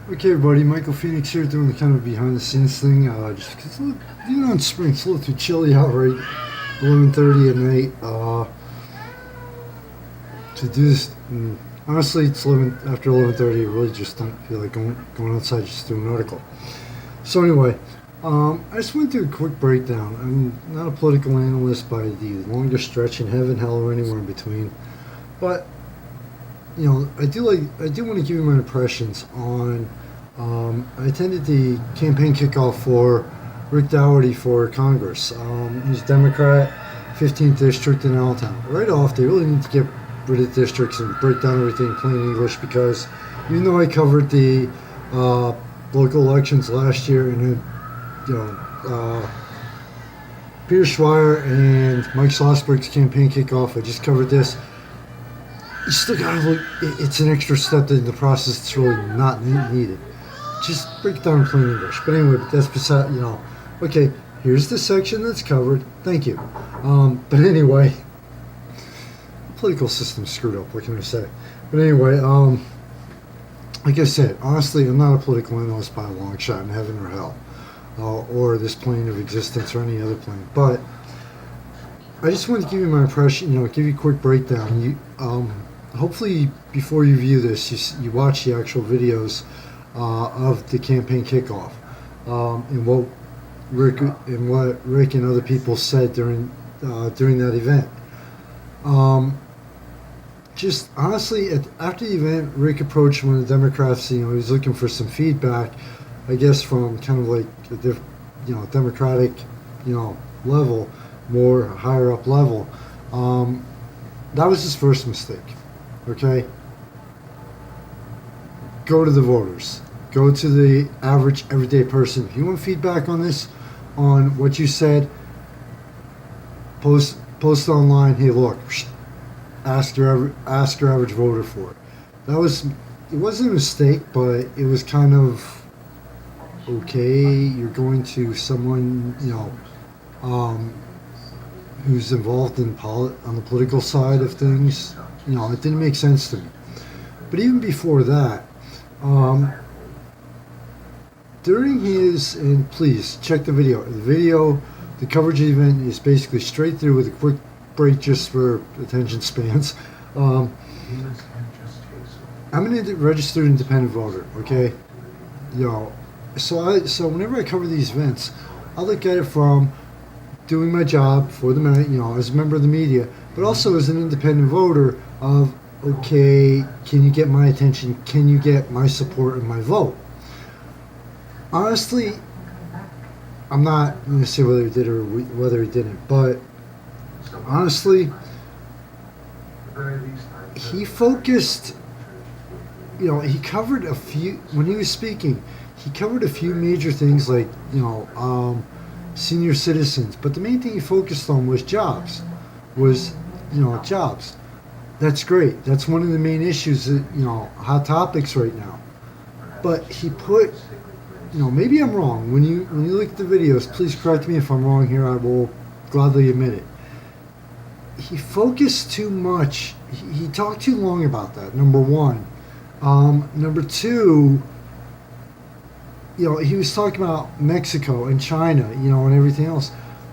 Okay, everybody, Michael Phoenix here doing the kind of behind the scenes thing. Just because, in spring, it's a little too chilly out, right? 11:30 at night. To do this, honestly, it's 11 after 11:30. I really just don't feel like going outside just to do an article. So anyway, I just went through a quick breakdown. I'm not a political analyst by the longest stretch in heaven, hell, or anywhere in between, but I do want to give you my impressions on. I attended the campaign kickoff for Rick Daugherty for Congress. He's Democrat, 15th district in Allentown. Right off, they really need to get rid of districts and break down everything in plain English because even though I covered the local elections last year and Peter Schweier and Mike Schlossberg's campaign kickoff, I just covered this. You still gotta look. It's an extra step in the process that's really not needed. Just break it down in plain English. But anyway, that's beside. Okay, here's the section that's covered. Thank you. But anyway, the political system's screwed up. What can I say? But anyway, like I said, honestly, I'm not a political analyst by a long shot in heaven or hell, or this plane of existence or any other plane. But I just wanted to give you my impression. Give you a quick breakdown. Hopefully, before you view this, you watch the actual videos of the campaign kickoff and what Rick and other people said during that event. Just honestly, after the event, Rick approached one of the Democrats. He was looking for some feedback, I guess, from kind of like a Democratic, level, more higher up level. That was his first mistake. Okay? Go to the voters. Go to the average, everyday person. If you want feedback on this, on what you said, post online. Hey, look, ask your average voter for it. It wasn't a mistake, but it was kind of okay. You're going to someone who's involved on the political side of things. It didn't make sense to me. But even before that, during and please check the video. The coverage of the event is basically straight through with a quick break just for attention spans. I'm an registered independent voter, okay? So whenever I cover these events, I look at it from doing my job for the as a member of the media, but also as an independent voter of, okay, can you get my attention? Can you get my support and my vote? Honestly, I'm not going to say whether he did or whether he didn't, but honestly, he focused, he covered a few, when he was speaking, he covered a few major things like, senior citizens, but the main thing he focused on was jobs. Jobs. That's great. That's one of the main issues that, hot topics right now. But he put, maybe I'm wrong. When you look at the videos, please correct me if I'm wrong here. I will gladly admit it. He focused too much. He talked too long about that, number one. Number two, he was talking about Mexico and China, and everything else.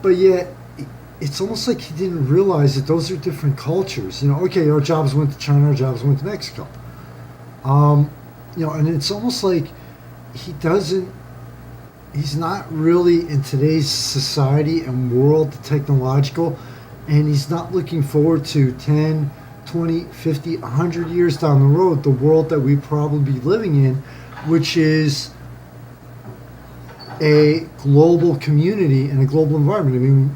But yet, it's almost like he didn't realize that those are different cultures. Okay, our jobs went to China, our jobs went to Mexico. And it's almost like he's not really in today's society and world, the technological, and he's not looking forward to 10, 20, 50, 100 years down the road, the world that we probably be living in, which is a global community and a global environment. I mean,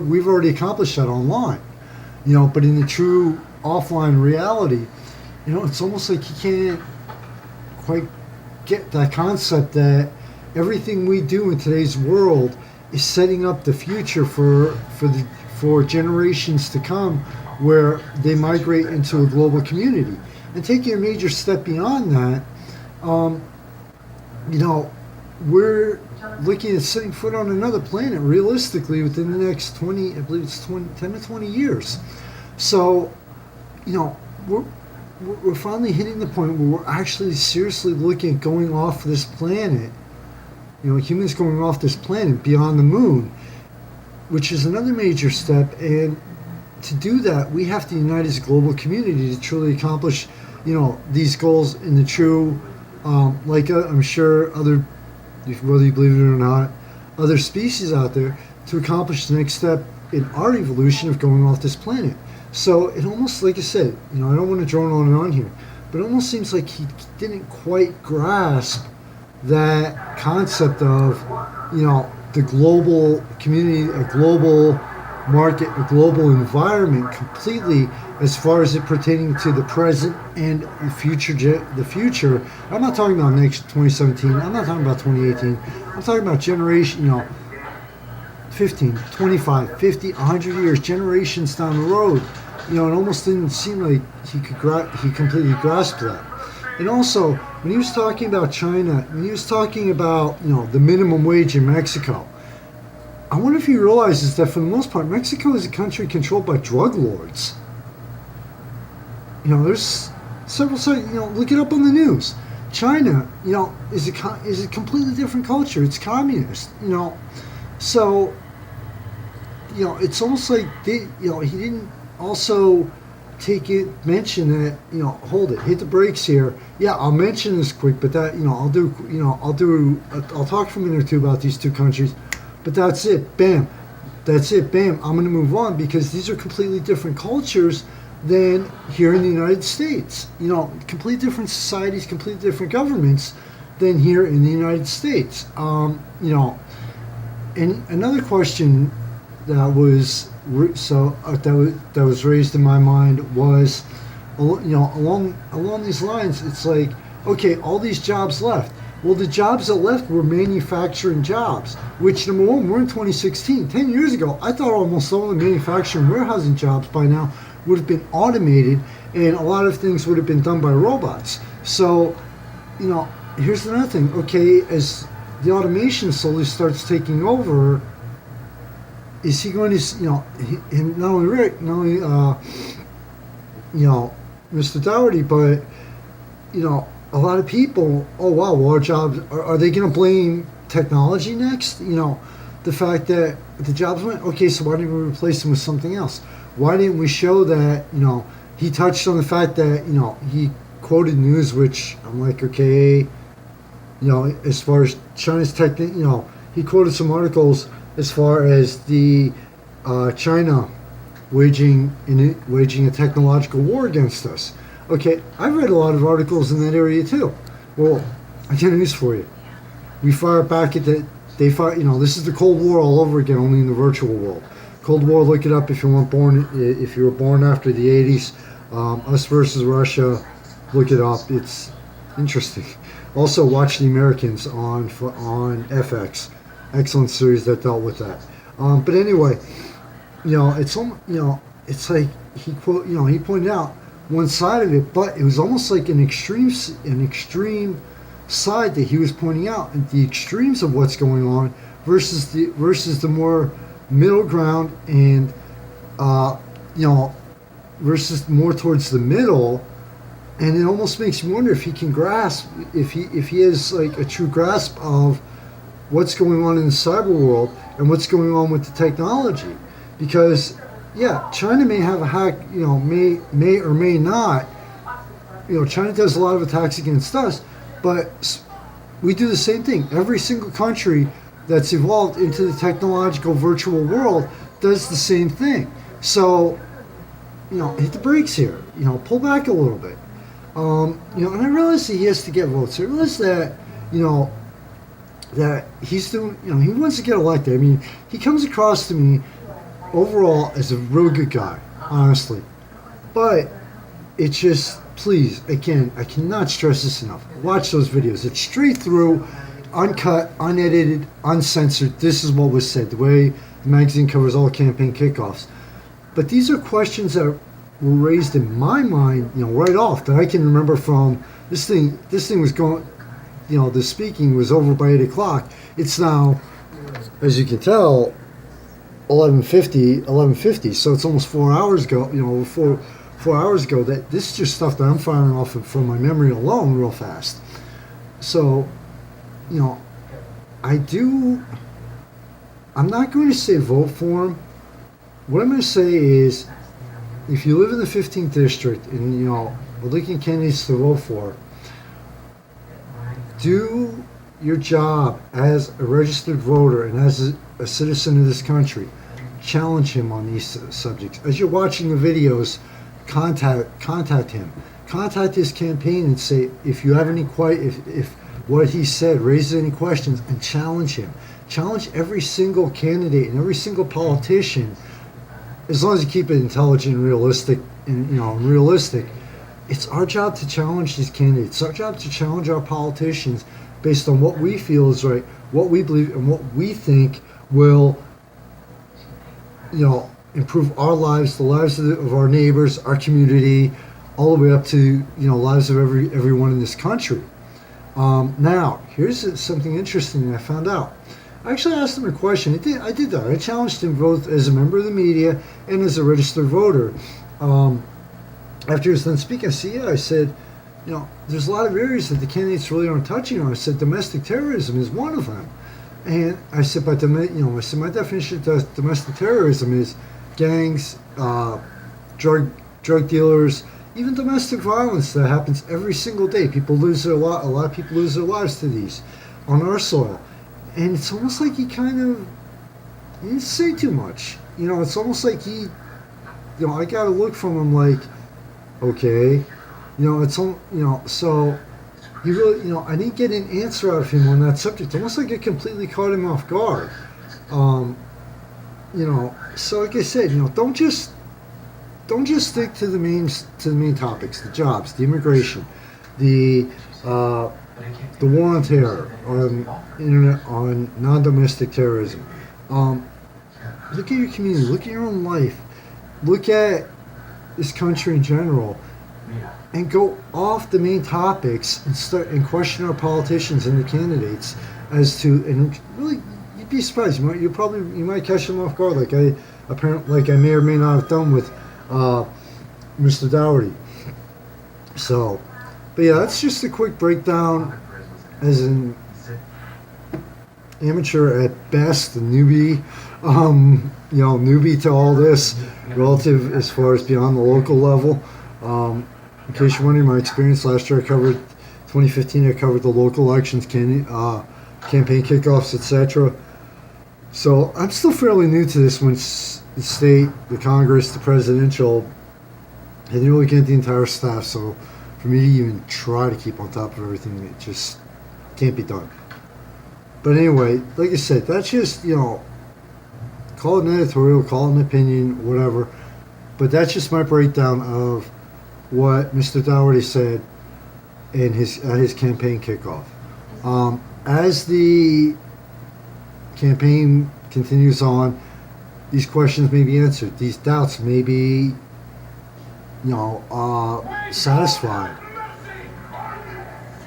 we've already accomplished that online, but in the true offline reality, it's almost like you can't quite get that concept that everything we do in today's world is setting up the future for generations to come, where they migrate into a global community. And taking a major step beyond that, we're looking at setting foot on another planet realistically within the next 10 to 20 years. So, we're finally hitting the point where we're actually seriously looking at going off this planet. Humans going off this planet beyond the moon, which is another major step. And to do that, we have to unite as a global community to truly accomplish, these goals in the true, I'm sure other, whether you believe it or not, other species out there to accomplish the next step in our evolution of going off this planet. So it almost, like I said, I don't want to drone on and on here, but it almost seems like he didn't quite grasp that concept of, the global community, a global market, a global environment completely as far as it pertaining to the present and the future. I'm not talking about next 2017. I'm not talking about 2018. I'm talking about generation, 15, 25, 50, 100 years, generations down the road. It almost didn't seem like he completely grasped that. And also, when he was talking about China, when he was talking about, the minimum wage in Mexico, I wonder if he realizes that for the most part, Mexico is a country controlled by drug lords. There's several sites, look it up on the news. China, is a completely different culture. It's communist, So, it's almost like he didn't also mention that, hold it, hit the brakes here. Yeah, I'll mention this quick, but that, I'll talk for a minute or two about these two countries, but that's it. Bam. That's it. Bam. I'm going to move on because these are completely different cultures than here in the United States. Completely different societies, completely different governments than here in the United States. And another question that was that was raised in my mind was, along these lines, it's like, okay, all these jobs left. Well, the jobs that left were manufacturing jobs, which, number one, we're in 2016. 10 years ago, I thought almost all the manufacturing warehousing jobs by now would have been automated, and a lot of things would have been done by robots. So, here's another thing. Okay, as the automation slowly starts taking over, is he going to, not only Rick, not only, Mr. Daugherty, but, a lot of people, oh wow, well, our jobs, are they going to blame technology next? The fact that the jobs went, okay, so why didn't we replace them with something else? Why didn't we show that, he touched on the fact that, he quoted news, which I'm like, okay, as far as China's tech, he quoted some articles as far as the China waging a technological war against us. Okay, I've read a lot of articles in that area too. Well, I got news for you. We fire back at they fire. This is the Cold War all over again, only in the virtual world. Cold War, look it up if you were born after the 80s. Us versus Russia, look it up. It's interesting. Also, watch The Americans on FX. Excellent series that dealt with that. But anyway, it's like he pointed out one side of it, but it was almost like an extreme side that he was pointing out, and the extremes of what's going on versus the more middle ground, and versus more towards the middle. And it almost makes me wonder if he can grasp, if he has like a true grasp of what's going on in the cyber world and what's going on with the technology. Because yeah, China may have a hack, may or may not. China does a lot of attacks against us, but we do the same thing. Every single country that's evolved into the technological virtual world does the same thing. So, hit the brakes here. Pull back a little bit. And I realize that he has to get votes. I realize that, that he's doing, he wants to get elected. I mean, he comes across to me overall as a real good guy, honestly. But it's just, please, again, I cannot stress this enough. Watch those videos. It's straight through, uncut, unedited, uncensored. This is what was said, the way the magazine covers all campaign kickoffs. But these are questions that were raised in my mind, right off, that I can remember from this thing was going, the speaking was over by 8 o'clock. It's now, as you can tell, 11:50, so it's almost 4 hours ago, 4 hours ago. That this is just stuff that I'm firing off from my memory alone real fast. So, I'm not going to say vote for him. What I'm going to say is, if you live in the 15th district and we're looking at candidates to vote for, do your job as a registered voter and as a citizen of this country. Challenge him on these subjects. As you're watching the videos, contact him. Contact his campaign and say, if you have any if what he said raises any questions, and challenge him. Challenge every single candidate and every single politician, as long as you keep it intelligent and realistic. It's our job to challenge these candidates. It's our job to challenge our politicians based on what we feel is right, what we believe, and what we think will, improve our lives, the lives of our neighbors, our community, all the way up to lives of everyone in this country. Now, here's something interesting that I found out. I actually asked him a question. I did that. I challenged him both as a member of the media and as a registered voter. After he was done speaking, I said, there's a lot of areas that the candidates really aren't touching on. I said domestic terrorism is one of them. And I said, my definition of domestic terrorism is gangs, drug dealers, even domestic violence that happens every single day. A lot of people lose their lives to these on our soil. And it's almost like he didn't say too much. It's almost like I got a look from him like, okay, so he really, I didn't get an answer out of him on that subject. Almost like it completely caught him off guard. So like I said, don't just stick to the main topics, the jobs, the immigration, the war on terror, on non-domestic terrorism. Look at your community, look at your own life, look at this country in general, and go off the main topics and question our politicians and the candidates and really, you'd be surprised. You might catch them off guard, like I may or may not have done with Mr. Daugherty. So, but yeah, that's just a quick breakdown as an amateur at best, a newbie, newbie to all this, relative as far as beyond the local level. In case you're wondering, my experience last year, 2015, I covered the local elections, campaign kickoffs, etc. So I'm still fairly new to this one. The state, the Congress, the presidential. I didn't really get the entire staff, so for me to even try to keep on top of everything, it just can't be done. But anyway, like I said, that's just, call it an editorial, call it an opinion, whatever. But that's just my breakdown of what Mr. Daugherty said in his campaign kickoff. As the campaign continues on, these questions may be answered. These doubts may be, satisfied.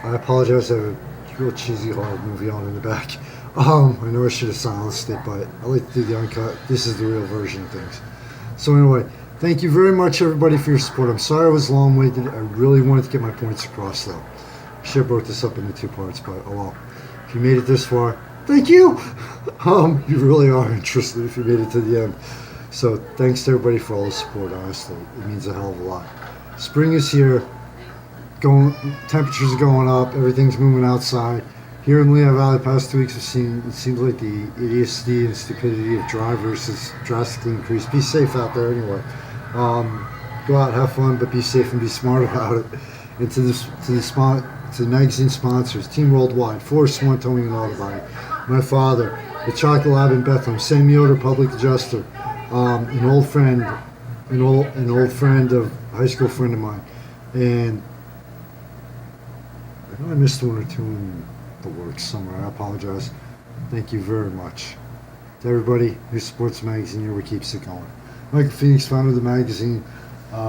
I apologize. I have a real cheesy horror movie on in the back. I know I should have silenced it, but I like to do the uncut. This is the real version of things. So anyway, thank you very much, everybody, for your support. I'm sorry I was long-winded. I really wanted to get my points across, though. I should have broke this up into 2 parts, but oh well. If you made it this far, thank you! You really are interested if you made it to the end. So thanks to everybody for all the support, honestly. It means a hell of a lot. Spring is here. Temperatures are going up. Everything's moving outside. Here in Lehigh Valley, the past 2 weeks, it seems like the idiocy and stupidity of drivers has drastically increased. Be safe out there anyway. Go out, have fun, but be safe and be smart about it. And to the magazine sponsors, Team Worldwide, Forrest One, Towing and Auto Body, my father, the Chocolate Lab in Bethlehem, Sam Yoder, Public Adjuster, an old friend of high school friend of mine, and I know I missed one or two in the works somewhere. I apologize. Thank you very much to everybody who supports the magazine here. We keeps it going. Michael Phoenix, founder of the magazine.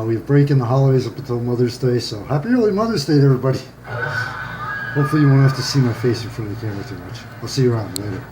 We have break in the holidays up until Mother's Day, so happy early Mother's Day to everybody. Hopefully you won't have to see my face in front of the camera too much. I'll see you around later.